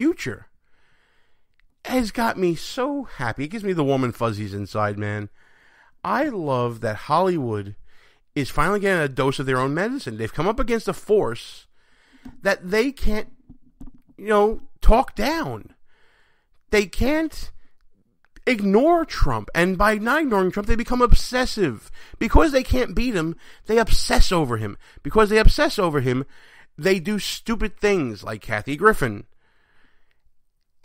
future has got me so happy. It gives me the warm and fuzzies inside, man. I love that Hollywood is finally getting a dose of their own medicine. They've come up against a force that they can't, talk down. They can't ignore Trump. And by not ignoring Trump, they become obsessive. Because they can't beat him, they obsess over him. Because they obsess over him, they do stupid things like Kathy Griffin.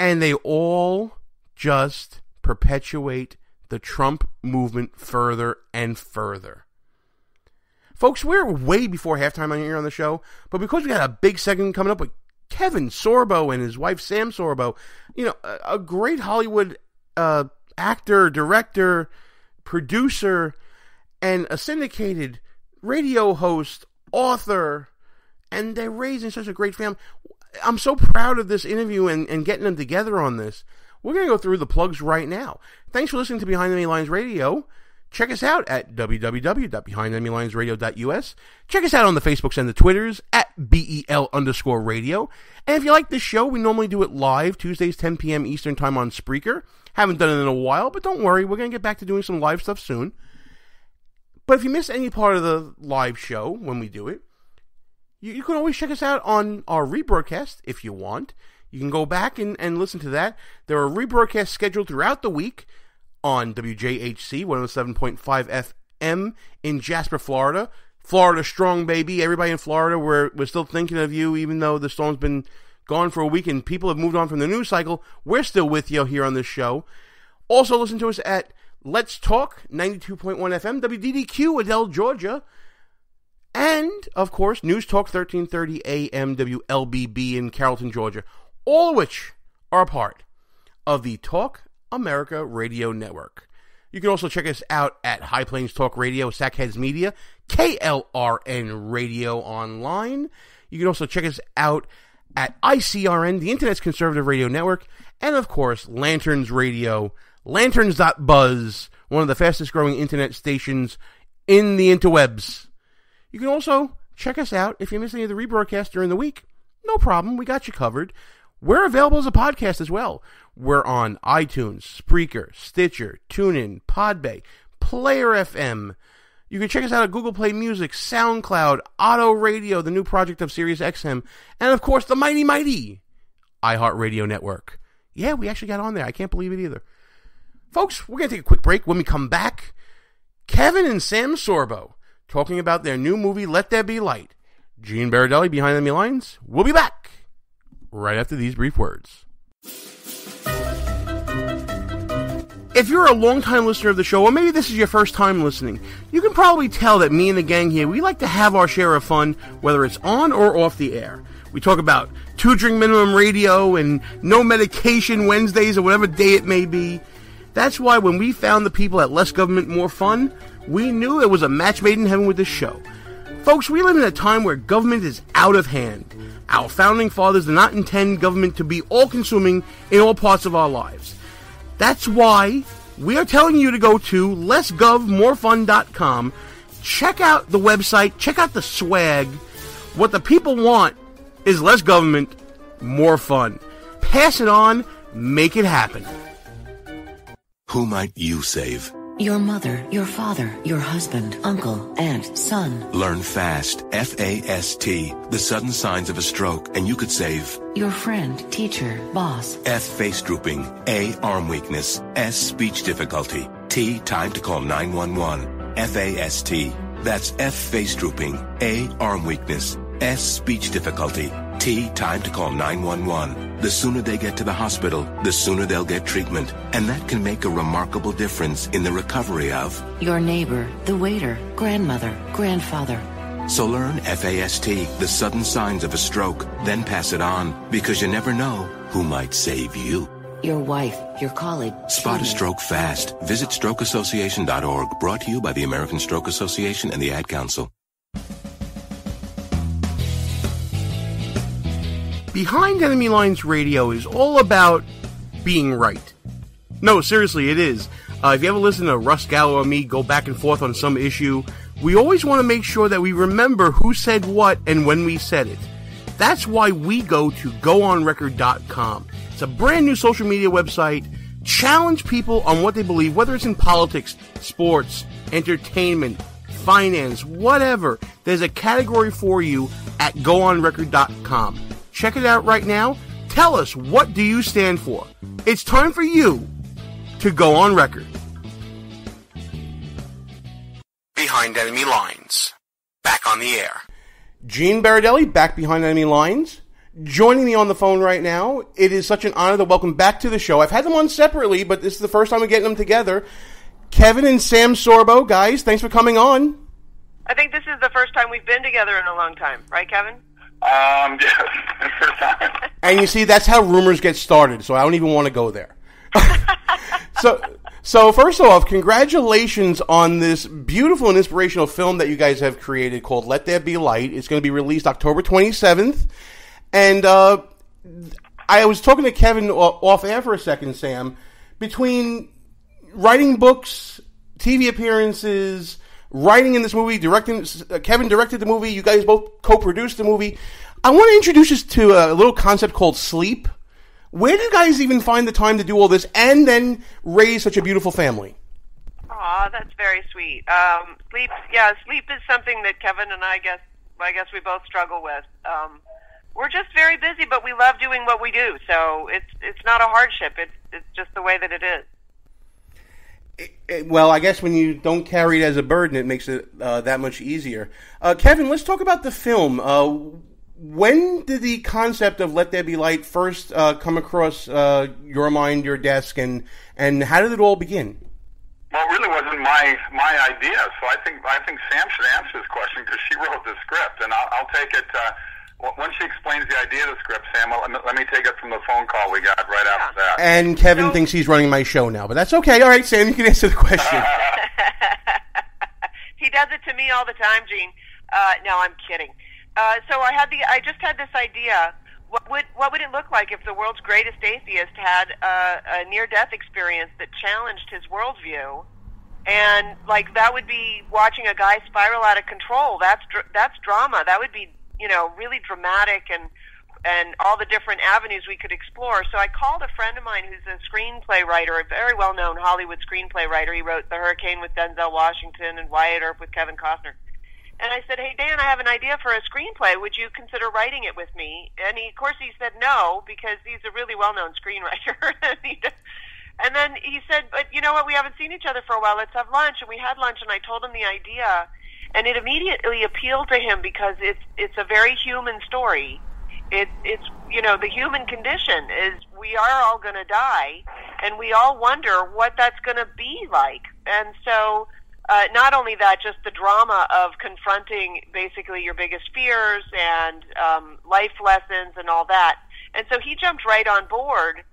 And they all just perpetuate the Trump movement further and further. Folks, we're way before halftime on here on the show, but because we got a big segment coming up with Kevin Sorbo and his wife Sam Sorbo, a great Hollywood actor, director, producer, and a syndicated radio host, author, and they're raising such a great family. I'm so proud of this interview and getting them together on this. We're going to go through the plugs right now. Thanks for listening to Behind Enemy Lines Radio. Check us out at www.behindenemylines.radio.us. Check us out on the Facebooks and the Twitters at BEL_radio. And if you like this show, we normally do it live Tuesdays, 10 p.m. Eastern Time on Spreaker. Haven't done it in a while, but don't worry. We're going to get back to doing some live stuff soon. But if you miss any part of the live show when we do it, you can always check us out on our rebroadcast if you want. You can go back and listen to that. There are rebroadcasts scheduled throughout the week on WJHC 107.5 FM in Jasper, Florida. Florida strong, baby. Everybody in Florida, we're still thinking of you, even though the storm's been gone for a week and people have moved on from the news cycle. We're still with you here on this show. Also listen to us at Let's Talk 92.1 FM, WDDQ, Adele, Georgia. And, of course, News Talk 1330 AM, WLBB in Carrollton, Georgia. All of which are a part of the Talk America Radio Network. You can also check us out at High Plains Talk Radio, Sackheads Media, KLRN Radio Online. You can also check us out at ICRN, the Internet's Conservative Radio Network, and of course, Lanterns Radio, lanterns.buzz, one of the fastest growing internet stations in the interwebs. You can also check us out if you miss any of the rebroadcasts during the week. No problem, we got you covered. We're available as a podcast as well. We're on iTunes, Spreaker, Stitcher, TuneIn, Podbay, Player FM. You can check us out at Google Play Music, SoundCloud, Auto Radio, the new project of SiriusXM, and of course the mighty, mighty iHeartRadio Network. Yeah, we actually got on there. I can't believe it either. Folks, we're going to take a quick break. When we come back, Kevin and Sam Sorbo talking about their new movie, Let There Be Light. Gene Baradelli, Behind Enemy Lines. We'll be back right after these brief words. If you're a long-time listener of the show, or maybe this is your first time listening, you can probably tell that me and the gang here, we like to have our share of fun, whether it's on or off the air. We talk about 2-drink minimum radio and no medication Wednesdays or whatever day it may be. That's why when we found the people at Less Government, More Fun, we knew it was a match made in heaven with this show. Folks, we live in a time where government is out of hand. Our founding fathers did not intend government to be all-consuming in all parts of our lives. That's why we are telling you to go to lessgovmorefun.com, check out the website, check out the swag. What the people want is less government, more fun. Pass it on, make it happen. Who might you save? Your mother, your father, your husband, uncle, aunt, son. Learn FAST, F-A-S-T, the sudden signs of a stroke, and you could save. Your friend, teacher, boss. F, face drooping. A, arm weakness. S, speech difficulty. T, time to call 911. F-A-S-T. That's F, face drooping. A, arm weakness. S, speech difficulty. T, time to call 911. The sooner they get to the hospital, the sooner they'll get treatment. And that can make a remarkable difference in the recovery of your neighbor, the waiter, grandmother, grandfather. So learn FAST, the sudden signs of a stroke, then pass it on, because you never know who might save you. Your wife, your colleague. Spot a stroke fast. Visit strokeassociation.org. Brought to you by the American Stroke Association and the Ad Council. Behind Enemy Lines Radio is all about being right. No, seriously, it is. If you ever listen to Russ Gallo or me go back and forth on some issue, we always want to make sure that we remember who said what and when we said it. That's why we go to goonrecord.com. It's a brand new social media website. Challenge people on what they believe, whether it's in politics, sports, entertainment, finance, whatever. There's a category for you at goonrecord.com. Check it out right now. Tell us, what do you stand for? It's time for you to go on record. Behind Enemy Lines. Back on the air. Gene Baradelli, back behind Enemy Lines. Joining me on the phone right now, it is such an honor to welcome back to the show. I've had them on separately, but this is the first time we're getting them together. Kevin and Sam Sorbo, guys, thanks for coming on. I think this is the first time we've been together in a long time, right, Kevin? Yes, first time. And you see, that's how rumors get started, so I don't even want to go there. So first off, congratulations on this beautiful and inspirational film that you guys have created called Let There Be Light. It's going to be released October 27th. And I was talking to Kevin off air for a second, Sam. Between writing books, TV appearances, writing in this movie, directing, Kevin directed the movie, you guys both co-produced the movie. I want to introduce us to a little concept called sleep. Where do you guys even find the time to do all this and then raise such a beautiful family? Aw, that's very sweet. Sleep is something that Kevin and I guess we both struggle with. We're just very busy, but we love doing what we do, so it's not a hardship. It's just the way that it is. Well, I guess when you don't carry it as a burden, it makes it that much easier. Kevin, let's talk about the film. When did the concept of Let There Be Light first come across your mind, your desk, and how did it all begin? Well, it really wasn't my idea, so I think Sam should answer this question because she wrote the script, and I'll take it. Once she explains the idea of the script, Sam, let me take it from the phone call we got right after that. And Kevin thinks he's running my show now, but that's okay. All right, Sam, you can answer the question. He does it to me all the time, Gene. No, I'm kidding. So I just had this idea. What would it look like if the world's greatest atheist had a near-death experience that challenged his worldview? And that would be watching a guy spiral out of control. That's drama. That would be really dramatic and all the different avenues we could explore. So I called a friend of mine who's a screenplay writer, a very well-known Hollywood screenplay writer. He wrote The Hurricane with Denzel Washington and Wyatt Earp with Kevin Costner. And I said, hey, Dan, I have an idea for a screenplay. Would you consider writing it with me? And of course, he said no, because he's a really well-known screenwriter. And then he said, but you know what? We haven't seen each other for a while. Let's have lunch. And we had lunch, and I told him the idea. And it immediately appealed to him because it's a very human story. It's the human condition is we are all going to die, and we all wonder what that's going to be like. And so not only that, just the drama of confronting basically your biggest fears and life lessons and all that. And so he jumped right on board.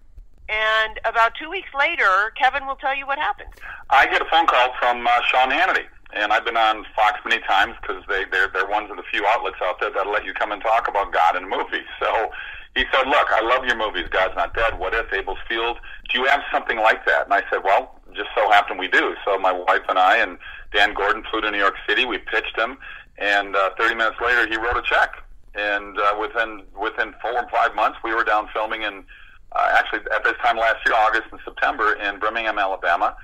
And about 2 weeks later, Kevin will tell you what happened. I get a phone call from Sean Hannity. And I've been on Fox many times because they're one of the few outlets out there that'll let you come and talk about God in movies. So he said, look, I love your movies, God's Not Dead, What If, Abel's Field. Do you have something like that? And I said, well, just so happen we do. So my wife and I and Dan Gordon flew to New York City. We pitched him. And 30 minutes later, he wrote a check. And within 4 or 5 months, we were down filming in, actually at this time last year, August and September, in Birmingham, Alabama.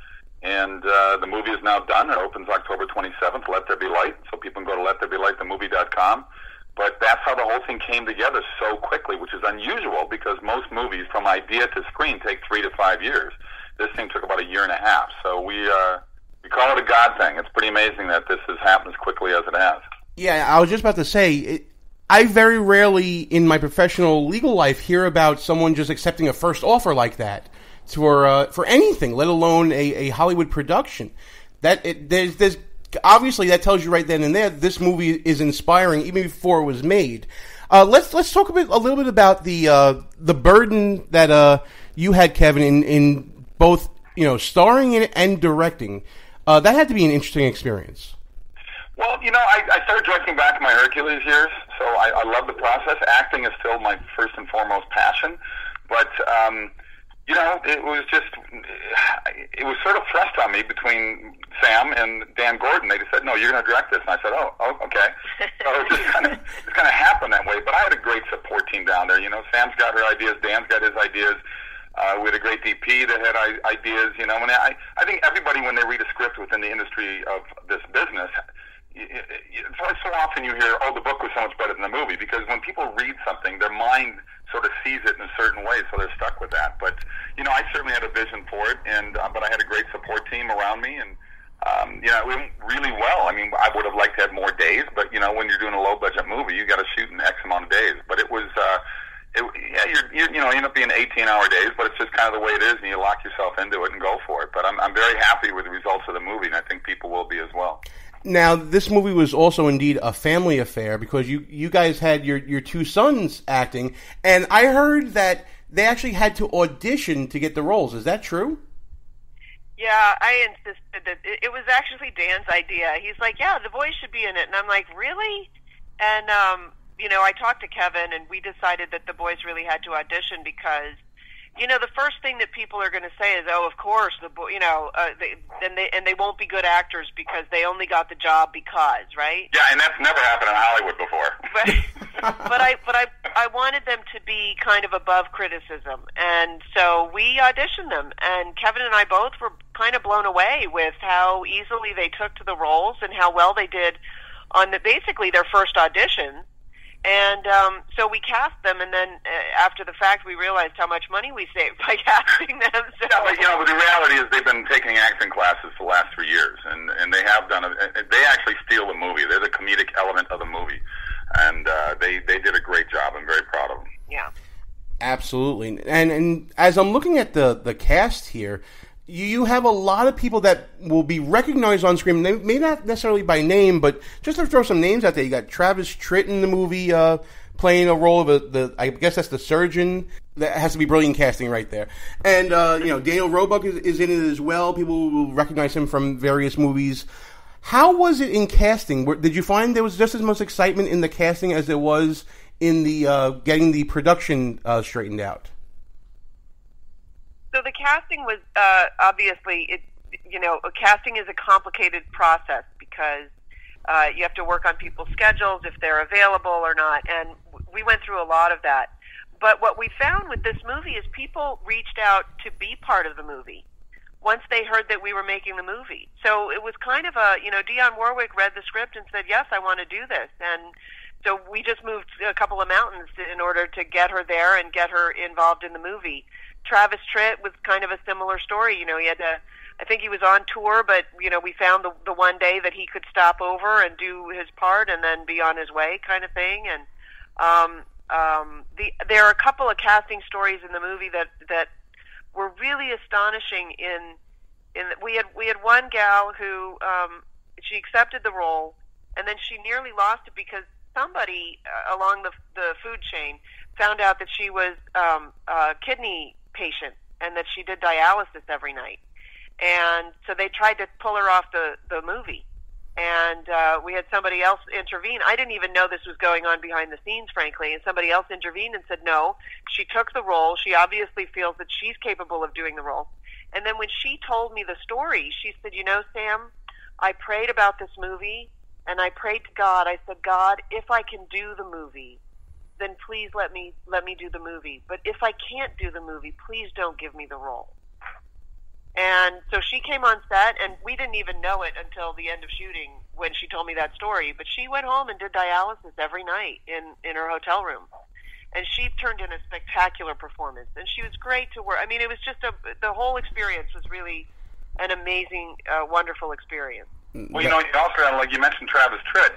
And the movie is now done. It opens October 27th, Let There Be Light. So people can go to lettherebelightthemovie.com. But that's how the whole thing came together so quickly, which is unusual because most movies from idea to screen take 3 to 5 years. This thing took about a year and a half. So we call it a God thing. It's pretty amazing that this has happened as quickly as it has. Yeah, I was just about to say, I very rarely in my professional legal life hear about someone just accepting a first offer like that. For anything, let alone a Hollywood production. There's obviously that tells you right then and there this movie is inspiring even before it was made. Let's talk a little bit about the burden that you had, Kevin, in both starring in it and directing. That had to be an interesting experience. Well, I started directing back in my Hercules years, so I love the process. Acting is still my first and foremost passion, but it was sort of thrust on me between Sam and Dan Gordon. They just said, "No, you're going to direct this," and I said, "Oh, okay." So it just kind of happened that way. But I had a great support team down there. Sam's got her ideas, Dan's got his ideas. We had a great DP that had ideas. And I think everybody, when they read a script within the industry of this business, so often you hear, "Oh, the book was so much better than the movie," because when people read something, their mind sort of sees it in a certain way, so they're stuck with that. But I certainly had a vision for it, and but I had a great support team around me, and it went really well. I mean, I would have liked to have more days, but when you're doing a low budget movie, you got to shoot in X amount of days. But it was, you end up being 18-hour days, but it's just kind of the way it is, and you lock yourself into it and go for it. But I'm very happy with the results of the movie, and I think people will be as well. Now, this movie was also indeed a family affair because you guys had your two sons acting, and I heard that they actually had to audition to get the roles. Is that true? Yeah, I insisted that it was actually Dan's idea. He's like, "Yeah, the boys should be in it," and I'm like, "Really?" And I talked to Kevin, and we decided that the boys really had to audition because, the first thing that people are going to say is, "Oh, of course, they won't be good actors because they only got the job because," right? Yeah, and that's never happened in Hollywood before. But I wanted them to be kind of above criticism, and so we auditioned them. And Kevin and I both were kind of blown away with how easily they took to the roles and how well they did on basically their first audition. And so we cast them, and then after the fact, we realized how much money we saved by casting them. So. Yeah, but the reality is they've been taking acting classes for the last 3 years, and they have done it. They actually steal the movie. They're the comedic element of the movie, and they did a great job. I'm very proud of them. Yeah, absolutely. And as I'm looking at the cast here, you have a lot of people that will be recognized on screen. They may not necessarily by name, but just to throw some names out there, you got Travis Tritt in the movie playing a role of I guess that's the surgeon. That has to be brilliant casting right there. And Daniel Roebuck is in it as well. People will recognize him from various movies. How was it in casting? Did you find there was just as much excitement in the casting as there was in the getting the production straightened out? So the casting was obviously, casting is a complicated process because you have to work on people's schedules, if they're available or not, and we went through a lot of that. But what we found with this movie is people reached out to be part of the movie once they heard that we were making the movie. So it was kind of Dionne Warwick read the script and said, "Yes, I want to do this." And so we just moved a couple of mountains in order to get her there and get her involved in the movie. Travis Tritt was kind of a similar story. He had I think he was on tour, but, we found the one day that he could stop over and do his part and then be on his way kind of thing. And there are a couple of casting stories in the movie that were really astonishing we had one gal who, she accepted the role, and then she nearly lost it because somebody along the food chain found out that she was a kidney patient and that she did dialysis every night. And so they tried to pull her off the movie. And we had somebody else intervene. I didn't even know this was going on behind the scenes, frankly. And somebody else intervened and said, no, she took the role. She obviously feels that she's capable of doing the role. And then when she told me the story, she said, Sam, I prayed about this movie, and I prayed to God. I said, God, if I can do the movie, then please let me do the movie. But if I can't do the movie, please don't give me the role. And so she came on set, and we didn't even know it until the end of shooting when she told me that story. But she went home and did dialysis every night in her hotel room. And she turned in a spectacular performance. And she was great to work. I mean, it was just the whole experience was really an amazing, wonderful experience. Well, you also, like you mentioned, Travis Tritt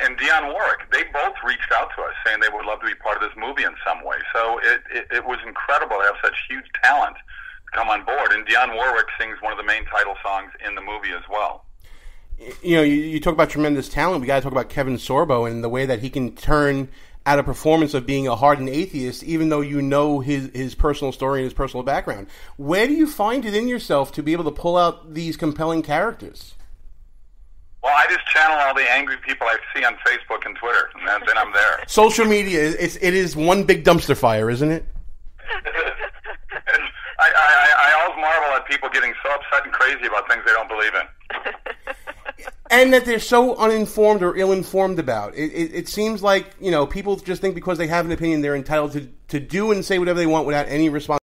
and Dionne Warwick, they both reached out to us saying they would love to be part of this movie in some way. So it was incredible to have such huge talent come on board. And Dionne Warwick sings one of the main title songs in the movie as well. You talk about tremendous talent. We got to talk about Kevin Sorbo and the way that he can turn out a performance of being a hardened atheist, even though his personal story and his personal background. Where do you find it in yourself to be able to pull out these compelling characters? Well, I just channel all the angry people I see on Facebook and Twitter, and then I'm there. Social media, it is one big dumpster fire, isn't it? I always marvel at people getting so upset and crazy about things they don't believe in. And that they're so uninformed or ill-informed about. It seems like, people just think because they have an opinion, they're entitled to do and say whatever they want without any responsibility.